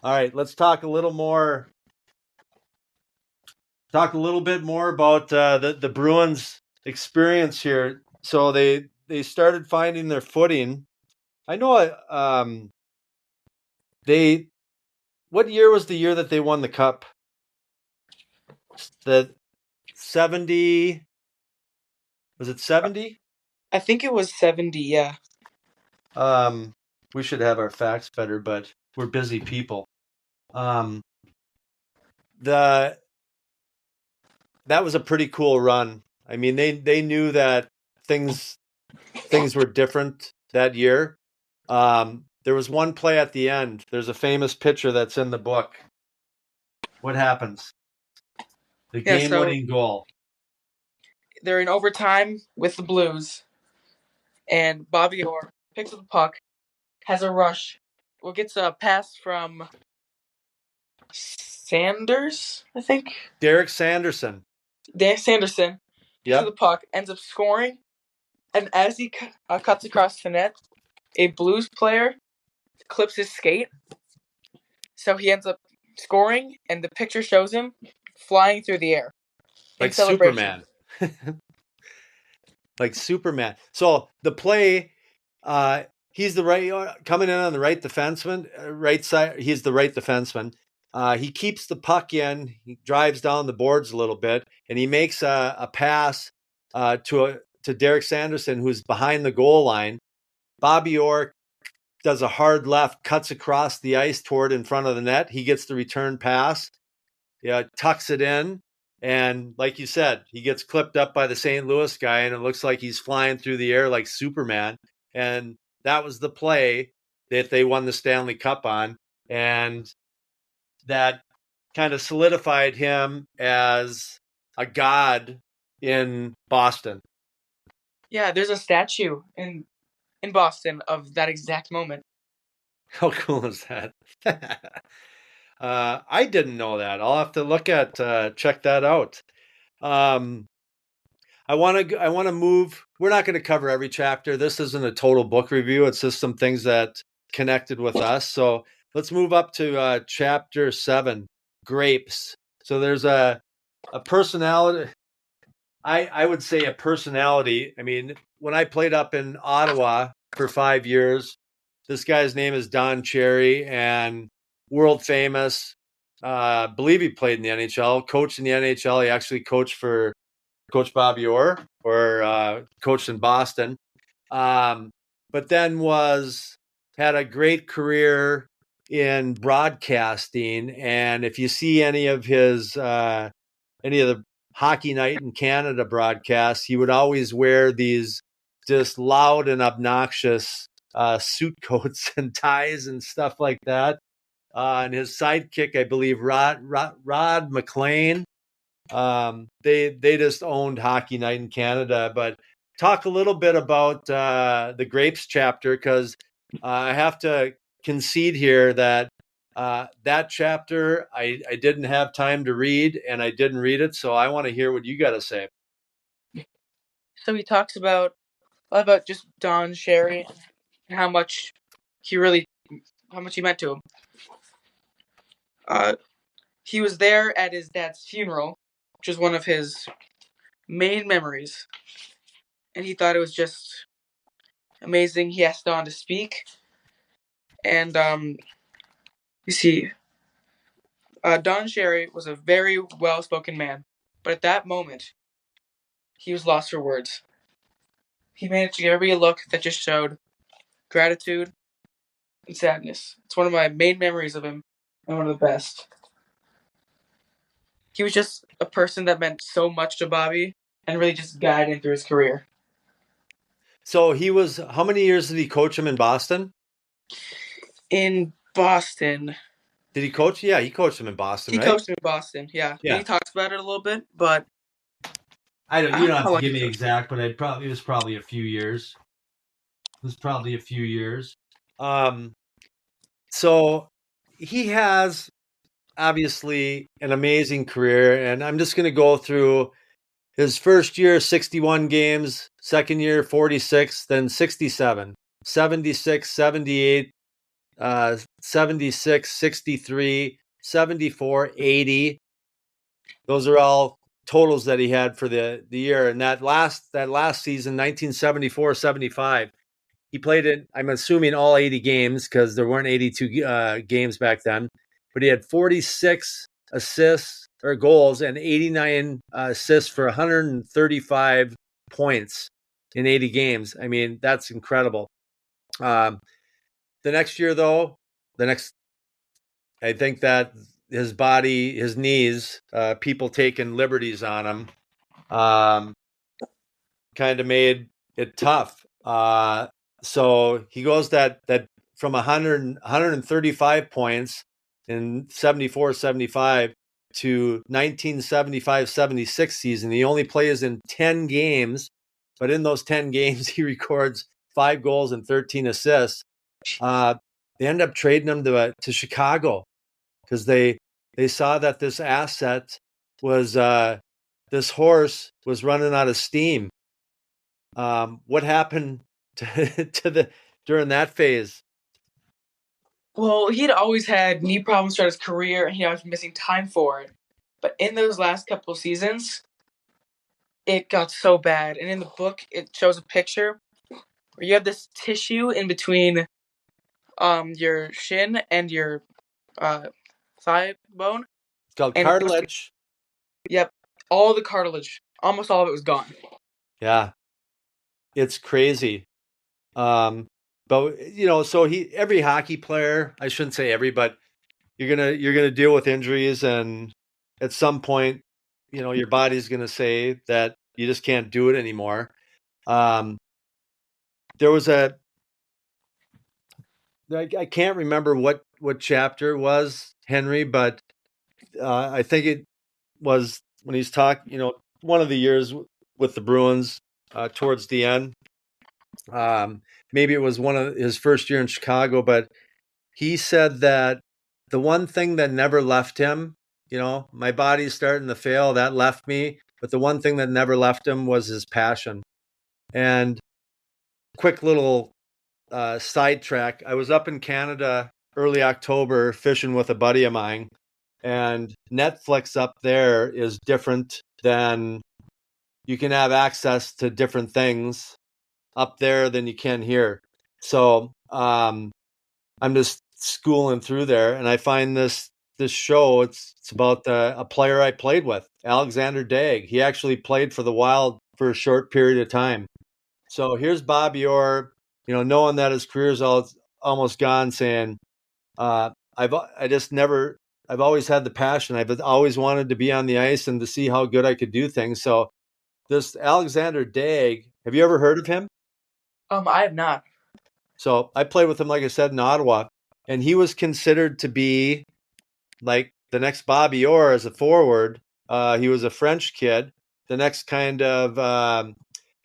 A: All right, let's talk a little bit more about the Bruins' experience here. So they started finding their footing. I know. What year was the year that they won the cup? The 70. Was it 70?
B: I think it was 70. Yeah.
A: We should have our facts better, but we're busy people. That was a pretty cool run. I mean, they knew that things were different that year. There was one play at the end. There's a famous picture that's in the book. What happens? The game-winning goal.
B: They're in overtime with the Blues, and Bobby Orr picks up the puck, has a rush, gets a pass from Sanders, I think.
A: Derek Sanderson.
B: Sanderson picks up the puck, ends up scoring, and as he cuts across the net, a Blues player clips his skate, so he ends up scoring, and the picture shows him flying through the air.
A: Like Superman. Like Superman. So the play, he's coming in on the right defenseman, right side. He's the right defenseman. He keeps the puck in. He drives down the boards a little bit, and he makes a pass to Derek Sanderson, who's behind the goal line. Bobby Orr does a hard left, cuts across the ice toward in front of the net. He gets the return pass. tucks it in. And like you said, he gets clipped up by the St. Louis guy, and it looks like he's flying through the air like Superman. And that was the play that they won the Stanley Cup on. And that kind of solidified him as a god in Boston.
B: Yeah, there's a statue in Boston of that exact moment.
A: How cool is that? I didn't know that. I'll have to check that out. I want to move. We're not going to cover every chapter. This isn't a total book review. It's just some things that connected with us. So let's move up to chapter 7, grapes. So there's a personality. I would say a personality. I mean, when I played up in Ottawa for 5 years, this guy's name is Don Cherry, and world famous. Believe he played in the NHL, coached in the NHL. He actually coached for Coach Bobby Orr, or coached in Boston. But then had a great career in broadcasting. And if you see any of the Hockey Night in Canada broadcasts, he would always wear these just loud and obnoxious suit coats and ties and stuff like that. And his sidekick, I believe, Rod McLean. They just owned Hockey Night in Canada. But talk a little bit about the grapes chapter, because I have to concede here that that chapter I didn't have time to read, and I didn't read it, so I want to hear what you got to say.
B: So he talks about just Don Cherry and how much he meant to him. He was there at his dad's funeral, which is one of his main memories, and he thought it was just amazing. He asked Don to speak, and you see, Don Cherry was a very well-spoken man, but at that moment, he was lost for words. He managed to give everybody a look that just showed gratitude and sadness. It's one of my main memories of him, and one of the best. He was just a person that meant so much to Bobby, and really just guided him through his career.
A: So how many years did he coach him in Boston?
B: In Boston.
A: Did he coach? Yeah, he coached him in Boston,
B: He
A: right?
B: coached him in Boston, yeah. And he talks about it a little bit, but
A: you don't have to give me exact, but it was probably a few years. So he has obviously an amazing career, and I'm just going to go through his first year, 61 games, second year, 46, then 67, 76, 78, 76, 63, 74, 80. Those are all totals that he had for the year. And that last season, 1974-75, he played in, I'm assuming, all 80 games, because there weren't 82 games back then. But he had 46 assists or goals and 89 assists for 135 points in 80 games. I mean, that's incredible. The next year, though, I think that his body, his knees, people taking liberties on him, kind of made it tough. So he goes that from 135 points in 74-75 to 1975-76 season. He only plays in 10 games, but in those 10 games, he records 5 goals and 13 assists. They end up trading him to Chicago, because they saw that this asset was this horse was running out of steam. What happened during that phase?
B: Well, he'd always had knee problems throughout his career, and he was missing time for it. But in those last couple of seasons, it got so bad. And in the book, it shows a picture where you have this tissue in between your shin and your thigh bone.
A: It's called cartilage.
B: Yep. All the cartilage, almost all of it was gone.
A: Yeah. It's crazy. But so every hockey player, I shouldn't say every, but you're gonna deal with injuries, and at some point, your body's going to say that you just can't do it anymore. There was I can't remember what chapter it was, Henry, but I think it was when he's talking, one of the years with the Bruins towards the end. Maybe it was one of his first year in Chicago, but he said that the one thing that never left him, my body's starting to fail, that left me, but the one thing that never left him was his passion. And quick little sidetrack, I was up in Canada early October fishing with a buddy of mine, and Netflix up there is different than you can have access to different things up there than you can here. So I'm just schooling through there, and I find this show. It's about a player I played with, Alexander Daigle. He actually played for the Wild for a short period of time. So here's Bobby Orr, knowing that his career's almost gone, saying, I've always had the passion. I've always wanted to be on the ice and to see how good I could do things. So this Alexander Daigle, have you ever heard of him?
B: I have not.
A: So I played with him, like I said, in Ottawa, and he was considered to be like the next Bobby Orr as a forward. He was a French kid, the next kind of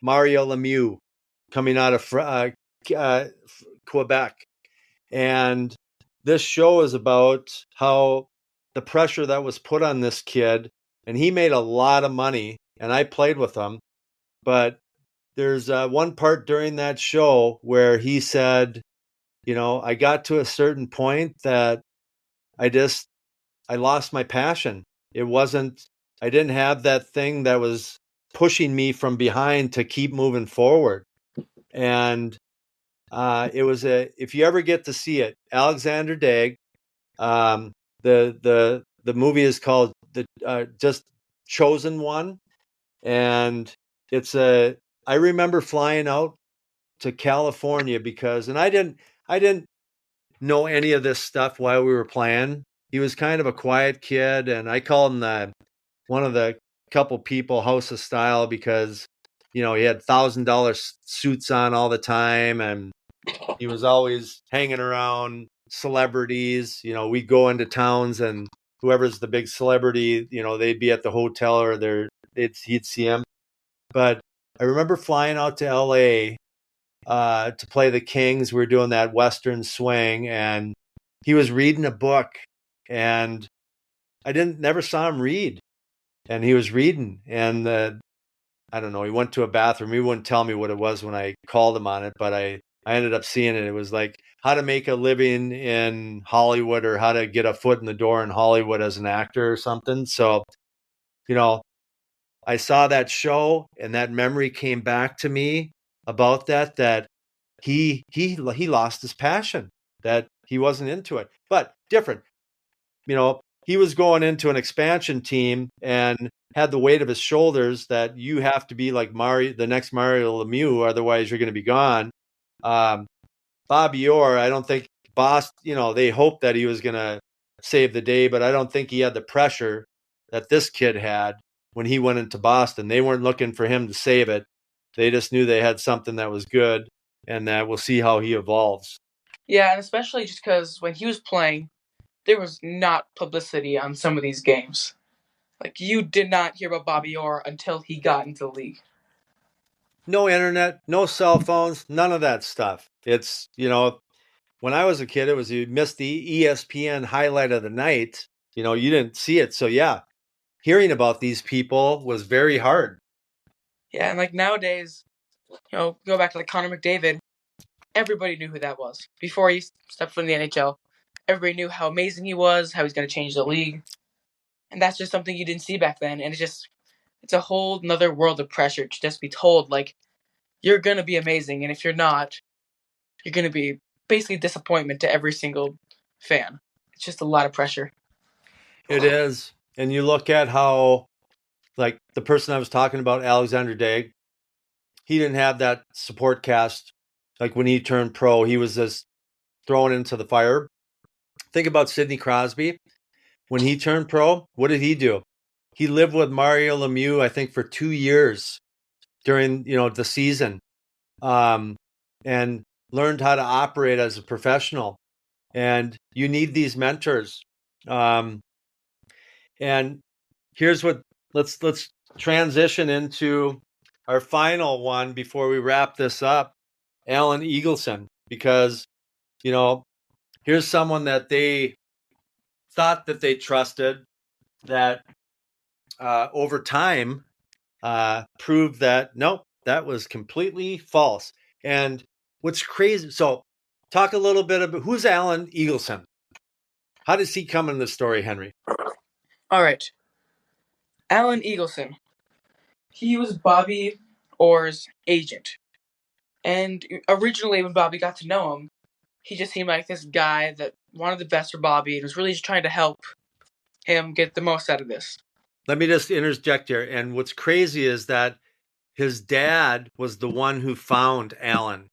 A: Mario Lemieux coming out of Quebec. And this show is about how the pressure that was put on this kid, and he made a lot of money, and I played with him. But there's one part during that show where he said, I got to a certain point that I lost my passion. I didn't have that thing that was pushing me from behind to keep moving forward. And if you ever get to see it, Alexander Daigle, the movie is called just Chosen One. And I remember flying out to California and I didn't know any of this stuff while we were playing. He was kind of a quiet kid, and I called him one of the couple people House of Style because he had $1,000 suits on all the time, and he was always hanging around celebrities. We'd go into towns, and whoever's the big celebrity, they'd be at the hotel or he'd see him. But I remember flying out to LA to play the Kings. We were doing that Western swing, and he was reading a book, and I never saw him read, and he was reading, and I don't know, he went to a bathroom. He wouldn't tell me what it was when I called him on it, but I ended up seeing it. It was like how to make a living in Hollywood or how to get a foot in the door in Hollywood as an actor or something. So, I saw that show, and that memory came back to me about that he lost his passion, that he wasn't into it. But different, he was going into an expansion team and had the weight of his shoulders that you have to be like the next Mario Lemieux, otherwise you're going to be gone. Bobby Orr, I don't think they hoped that he was going to save the day, but I don't think he had the pressure that this kid had when he went into Boston. They weren't looking for him to save it. They just knew they had something that was good, and that we'll see how he evolves.
B: Yeah, and especially just because when he was playing, there was not publicity on some of these games. Like, you did not hear about Bobby Orr until he got into the league.
A: No internet, no cell phones, none of that stuff. It's, when I was a kid, it was you missed the ESPN highlight of the night. You didn't see it. So, yeah, hearing about these people was very hard.
B: Yeah, and like nowadays, go back to like Connor McDavid. Everybody knew who that was before he stepped foot in the NHL. Everybody knew how amazing he was, how he's going to change the league, and that's just something you didn't see back then. And it's a whole another world of pressure to just be told like you're going to be amazing, and if you're not, you're going to be basically disappointment to every single fan. It's just a lot of pressure.
A: It is, and you look at how, like the person I was talking about, Alexander Daigle, he didn't have that support cast. Like when he turned pro, he was just thrown into the fire. Think about Sidney Crosby. when he turned pro, what did he do? He lived with Mario Lemieux, I think, for 2 years during the season, and learned how to operate as a professional. And you need these mentors. And here's what let's transition into our final one before we wrap this up, Alan Eagleson, because here's someone that they thought that they trusted, that over time proved that nope, that was completely false. And what's crazy, so talk a little bit about who's Alan Eagleson. How does he come in the story, Henry?
B: All right. Alan Eagleson. He was Bobby Orr's agent. And originally when Bobby got to know him, he just seemed like this guy that wanted the best for Bobby and was really just trying to help him get the most out of this.
A: Let me just interject here. And what's crazy is that his dad was the one who found Alan,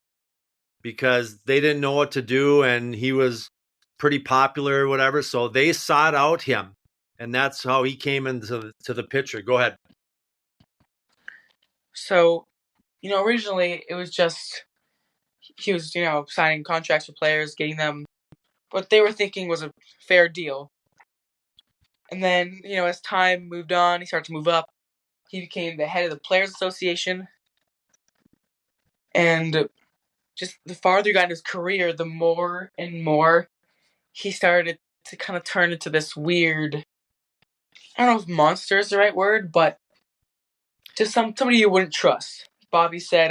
A: because they didn't know what to do and he was pretty popular or whatever. So they sought out him, and that's how he came into the picture. Go ahead.
B: So, originally it was just he was, signing contracts for players, getting them what they were thinking was a fair deal. And then, as time moved on, he started to move up. He became the head of the Players Association. And just the farther he got in his career, the more and more he started to kind of turn into this weird, I don't know if monster is the right word, but just somebody you wouldn't trust. Bobby said,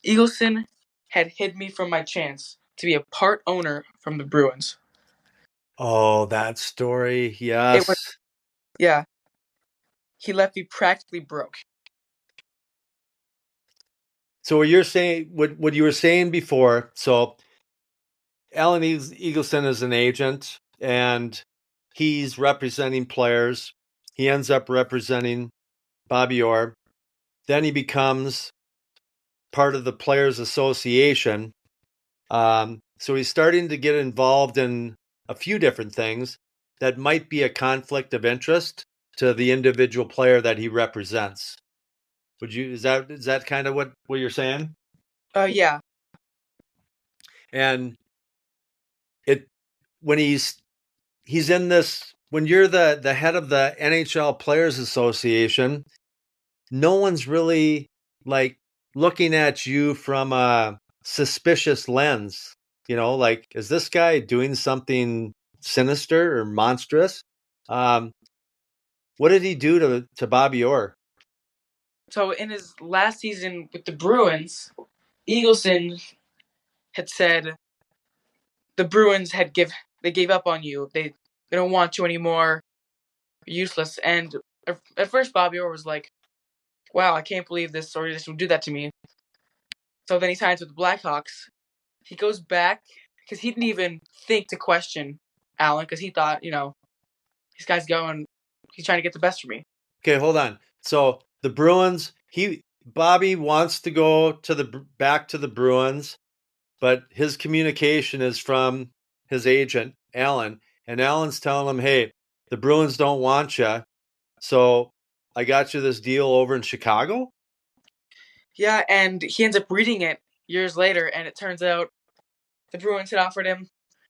B: Eagleson had hid me from my chance to be a part owner from the Bruins.
A: Oh, that story. Yes.
B: Yeah. He left me practically broke.
A: So what you're saying, what you were saying before, so Alan Eagleson is an agent and he's representing players. He ends up representing Bobby Orr. Then he becomes part of the Players Association. So he's starting to get involved in a few different things that might be a conflict of interest to the individual player that he represents. Is that kind of what you're saying?
B: Yeah.
A: And when he's in this, when you're the head of the NHL Players Association, no one's really like looking at you from a suspicious lens. Like, is this guy doing something sinister or monstrous? What did he do to Bobby Orr?
B: So in his last season with the Bruins, Eagleson had said the Bruins they gave up on you. They don't want you anymore. You're useless. And at first Bobby Orr was like, wow, I can't believe this organization would do that to me. So then he signs with the Blackhawks. He goes back because he didn't even think to question Allen because he thought, this guy's he's trying to get the best for me.
A: Okay, hold on. So the Bruins, Bobby wants to go back to the Bruins, but his communication is from his agent, Allen, and Allen's telling him, hey, the Bruins don't want you, so I got you this deal over in Chicago?
B: Yeah, and he ends up reading it years later, and it turns out the Bruins had offered him,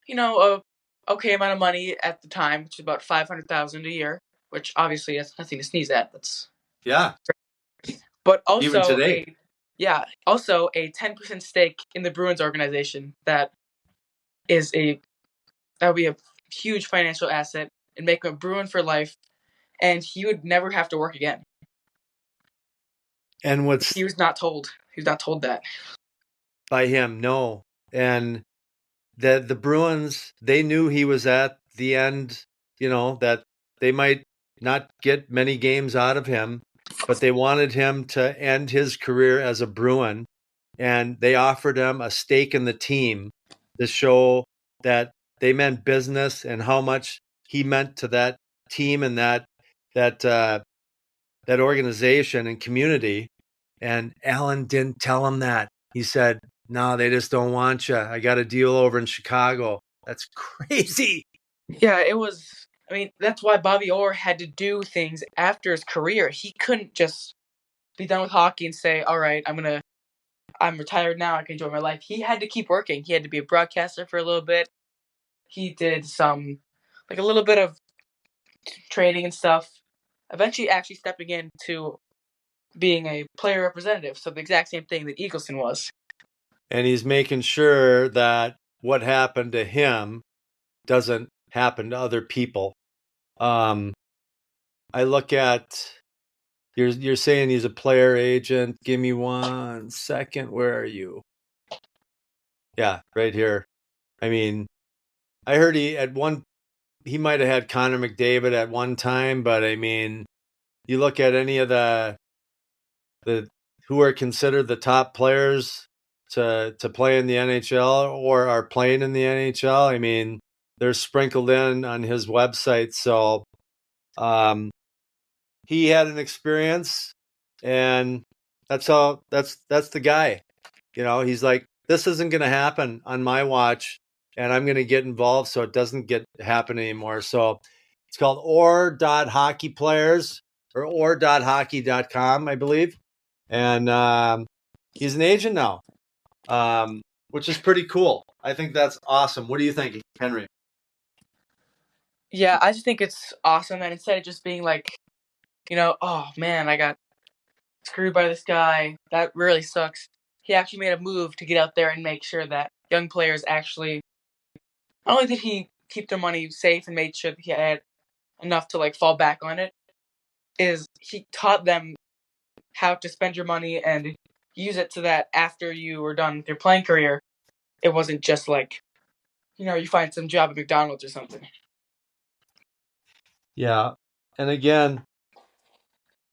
B: a okay amount of money at the time, which is about $500,000 a year, which obviously is nothing to sneeze at. That's
A: yeah.
B: But also
A: even today.
B: Also a 10% stake in the Bruins organization that would be a huge financial asset and make him a Bruin for life, and he would never have to work again.
A: And
B: he was not told that
A: by him, no. And the Bruins, they knew he was at the end, that they might not get many games out of him, but they wanted him to end his career as a Bruin, and they offered him a stake in the team to show that they meant business and how much he meant to that team and that organization and community. And Allen didn't tell him that. He said, no, they just don't want you. I got a deal over in Chicago. That's crazy.
B: Yeah, it was. I mean, that's why Bobby Orr had to do things after his career. He couldn't just be done with hockey and say, "All right, I'm retired now. I can enjoy my life." He had to keep working. He had to be a broadcaster for a little bit. He did like a little bit of trading and stuff. Eventually, actually stepping into being a player representative. So the exact same thing that Eagleson was.
A: And he's making sure that what happened to him doesn't happen to other people. I look at you're saying he's a player agent. Give me 1 second. Where are you? Yeah, right here. I mean, I heard he might have had Connor McDavid at one time, but I mean, you look at any of the who are considered the top players to play in the NHL or are playing in the NHL. I mean, they're sprinkled in on his website. So he had an experience, and that's the guy. You know, he's like, this isn't going to happen on my watch, and I'm going to get involved so it doesn't happen anymore. So it's called Orr.hockeyplayers or Orr.hockey.com, I believe. And he's an agent now, which is pretty cool. I think that's awesome. What do you think, Henry?
B: Yeah, I just think it's awesome. And instead of just being like, oh man, I got screwed by this guy. That really sucks. He actually made a move to get out there and make sure that young players actually. Not only did he keep their money safe and made sure that he had enough to like fall back on it, is he taught them how to spend your money and use it so that after you were done with your playing career, it wasn't just like, you find some job at McDonald's or something.
A: Yeah. And again,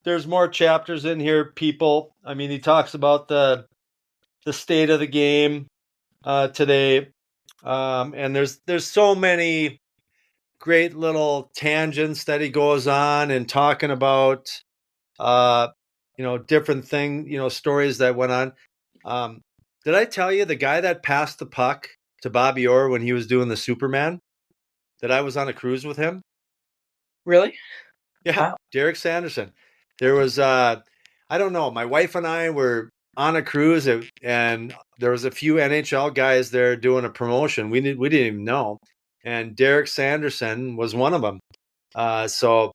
A: there's more chapters in here, people. I mean, he talks about the state of the game today. And there's so many great little tangents that he goes on and talking about different stories that went on. Did I tell you the guy that passed the puck to Bobby Orr when he was doing the Superman? That I was on a cruise with him?
B: Really?
A: Yeah,
B: Wow.
A: Derek Sanderson. There was I don't know, my wife and I were on a cruise and there was a few NHL guys there doing a promotion. We didn't even know. And Derek Sanderson was one of them. So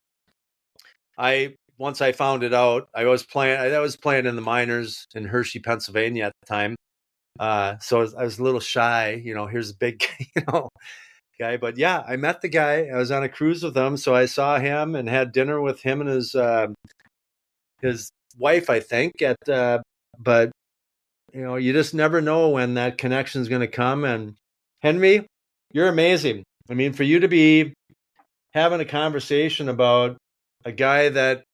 A: once I found it out, I was playing in the minors in Hershey, Pennsylvania at the time. So I was a little shy, here's a big, guy. But yeah, I met the guy. I was on a cruise with him, so I saw him and had dinner with him and his wife, I think. But you just never know when that connection is going to come. And Henry, you're amazing. I mean, for you to be having a conversation about a guy that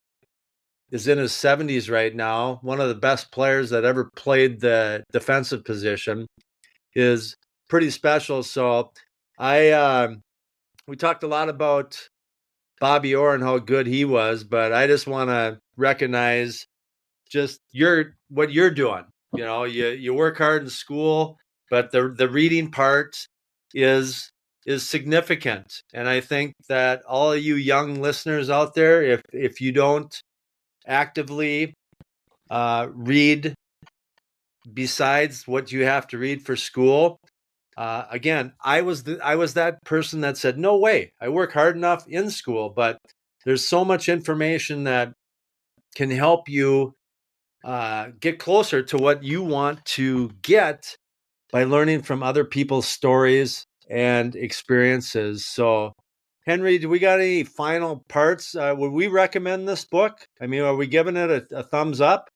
A: is in his 70s right now, one of the best players that ever played the defensive position, is pretty special. So we talked a lot about Bobby Orr and how good he was, but I just want to recognize just what you're doing. You work hard in school, but the reading part is significant. And I think that all of you young listeners out there, if you don't actively read besides what you have to read for school, again, I was that person that said, no way, I work hard enough in school, but there's so much information that can help you get closer to what you want to get by learning from other people's stories and experiences. So, Henry, do we got any final parts? Would we recommend this book? I mean, are we giving it a thumbs up?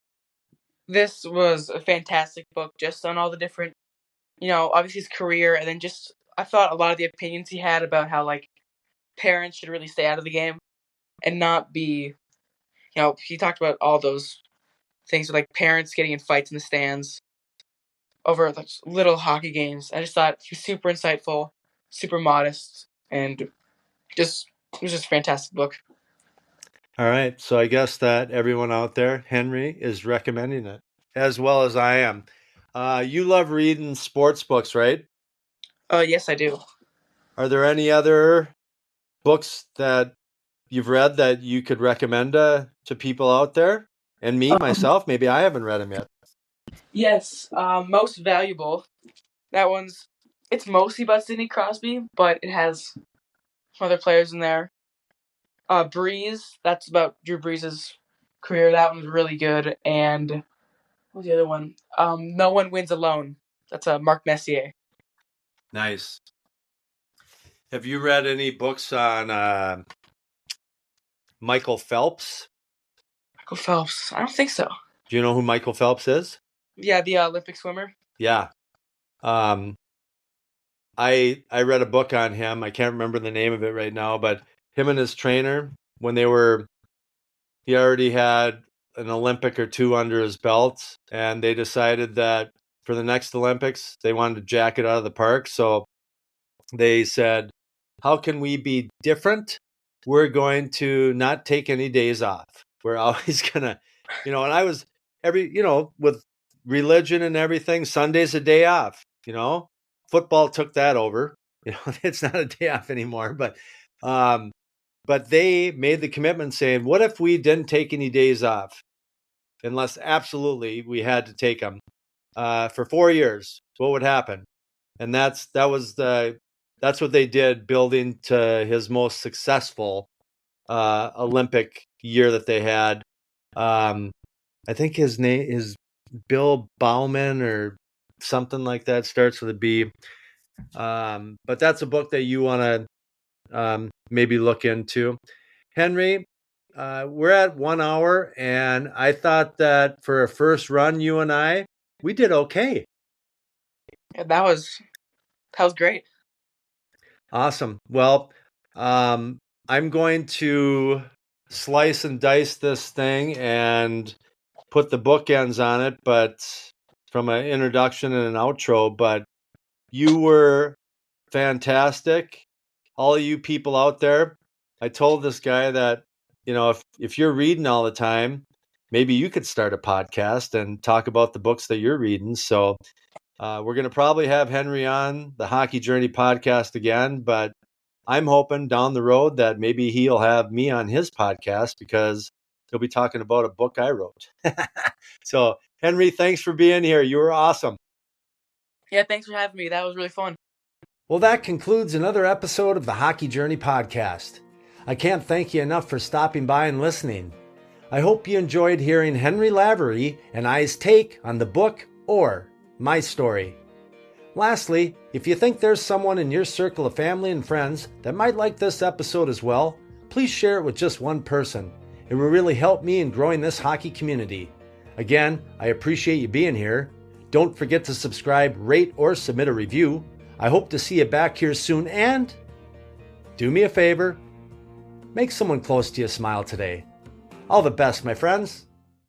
B: This was a fantastic book just on all the different, obviously his career, and then just, I thought a lot of the opinions he had about how, like, parents should really stay out of the game and not be, he talked about all those things with, like, parents getting in fights in the stands over like little hockey games. I just thought he was super insightful, super modest, and it was just a fantastic book.
A: All right. So I guess that everyone out there, Henry, is recommending it as well as I am. You love reading sports books, right?
B: Yes, I do.
A: Are there any other books that you've read that you could recommend to people out there? And me, myself, maybe I haven't read them yet.
B: Yes, Most Valuable. It's mostly about Sidney Crosby, but it has some other players in there. Breeze, that's about Drew Brees' career. That one's really good. And what was the other one? No One Wins Alone. That's Mark Messier.
A: Nice. Have you read any books on Michael Phelps?
B: Michael Phelps? I don't think so.
A: Do you know who Michael Phelps is?
B: Yeah, the Olympic swimmer.
A: Yeah. I read a book on him. I can't remember the name of it right now, but him and his trainer, he already had an Olympic or two under his belt, and they decided that for the next Olympics, they wanted to jack it out of the park. So they said, how can we be different? We're going to not take any days off. We're always going to, and I was with religion and everything, Sunday's a day off, football took that over, it's not a day off anymore, but they made the commitment saying, what if we didn't take any days off unless absolutely we had to take them for 4 years? What would happen? And that's what they did, building to his most successful Olympic year that they had. I think his name is Bill Bauman or something like that. Starts with a B. But that's a book that you want to maybe look into. Henry, we're at 1 hour, and I thought that for a first run, you and I, we did okay.
B: Yeah, that was great.
A: Awesome. Well, I'm going to slice and dice this thing and put the bookends on it, but from an introduction and an outro. But you were fantastic. All of you people out there, I told this guy that, if you're reading all the time, maybe you could start a podcast and talk about the books that you're reading. So we're going to probably have Henry on the Hockey Journey podcast again, but I'm hoping down the road that maybe he'll have me on his podcast because he'll be talking about a book I wrote. So, Henry, thanks for being here. You were awesome.
B: Yeah, thanks for having me. That was really fun.
A: Well, that concludes another episode of the Hockey Journey podcast. I can't thank you enough for stopping by and listening. I hope you enjoyed hearing Henry Lavery and I's take on the book Orr My Story. Lastly, if you think there's someone in your circle of family and friends that might like this episode as well, please share it with just one person. It will really help me in growing this hockey community. Again, I appreciate you being here. Don't forget to subscribe, rate, or submit a review. I hope to see you back here soon, and do me a favor, make someone close to you smile today. All the best, my friends.